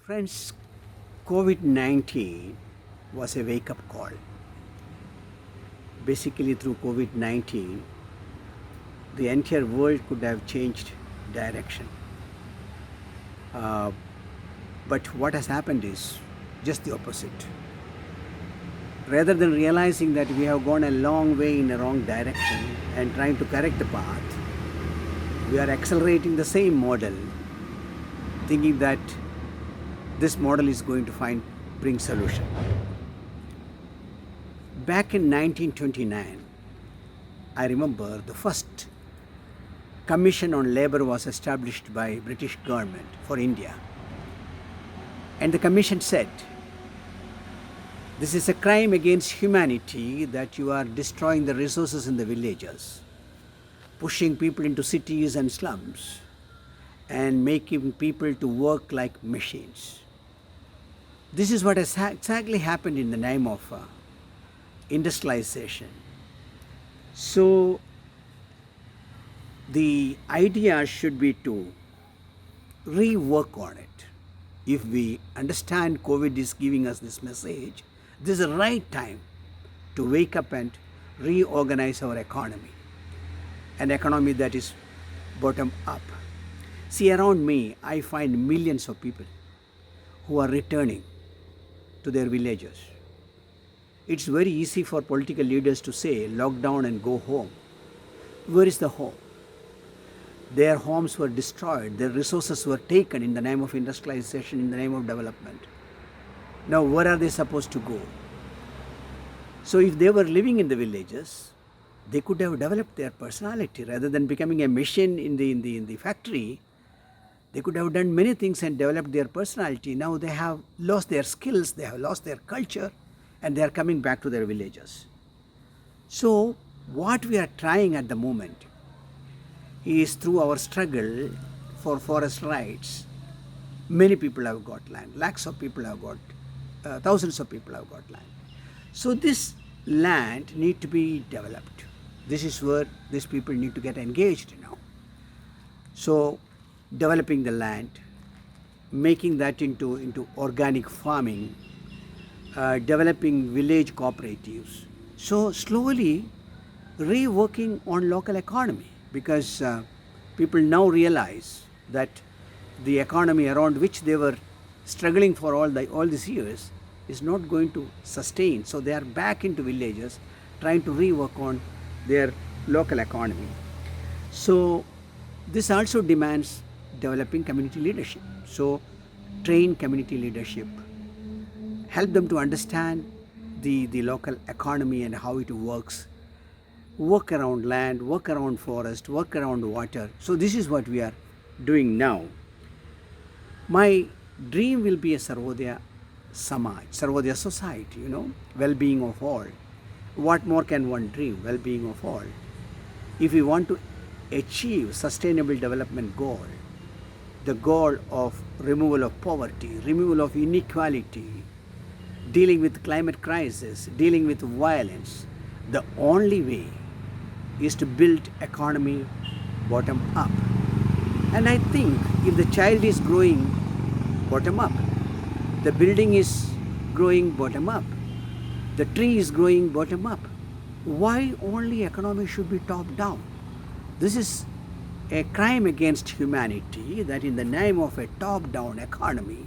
Friends, COVID 19 was a wake up call. Basically, through COVID 19, the entire world could have changed direction. Uh, but what has happened is just the opposite. Rather than realizing that we have gone a long way in a wrong direction and trying to correct the path, we are accelerating the same model, thinking that this model is going to bring solution. Back in 1929, I remember the first commission on labor was established by British government for India. And the commission said, this is a crime against humanity that you are destroying the resources in the villages, pushing people into cities and slums, and making people to work like machines. This is what has exactly happened in the name of industrialization. So the idea should be to rework on it. If we understand COVID is giving us this message, this is the right time to wake up and reorganize our economy, an economy that is bottom up. See, around me, I find millions of people who are returning to their villages. It's very easy for political leaders to say, lockdown and go home. Where is the home? Their homes were destroyed, their resources were taken in the name of industrialization, in the name of development. Now, where are they supposed to go? So, if they were living in the villages, they could have developed their personality rather than becoming a machine in the factory. They could have done many things and developed their personality. Now they have lost their skills, they have lost their culture, and they are coming back to their villages. So, what we are trying at the moment is through our struggle for forest rights. Many people have got land, lakhs of people have got, thousands of people have got land. So, this land need to be developed. This is where these people need to get engaged now. So, developing the land, making that into organic farming, developing village cooperatives. So slowly reworking on local economy, because people now realize that the economy around which they were struggling for all these years is not going to sustain. So they are back into villages trying to rework on their local economy. So this also demands developing community leadership. So train community leadership, help them to understand the local economy and how it works, work around land, work around forest, work around water. So this is what we are doing now. My dream will be a Sarvodaya Samaj, Sarvodaya society, well-being of all. What more can one dream? Well-being of all. If we want to achieve sustainable development goal, the goal of removal of poverty, removal of inequality, dealing with climate crisis, dealing with violence, the only way is to build economy bottom up. And I think if the child is growing bottom up, the building is growing bottom up, the tree is growing bottom up, why only economy should be top down? This is a crime against humanity, that in the name of a top-down economy,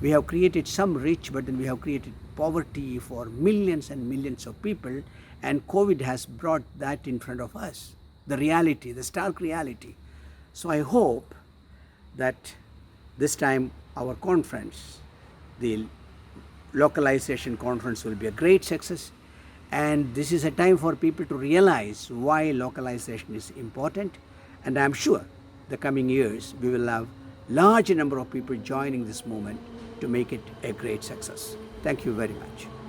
we have created some rich, but then we have created poverty for millions and millions of people, and COVID has brought that in front of us, the reality, the stark reality. So I hope that this time our conference, the localization conference, will be a great success, and this is a time for people to realize why localization is important. And I am sure the coming years we will have large number of people joining this movement to make it a great success. Thank you very much.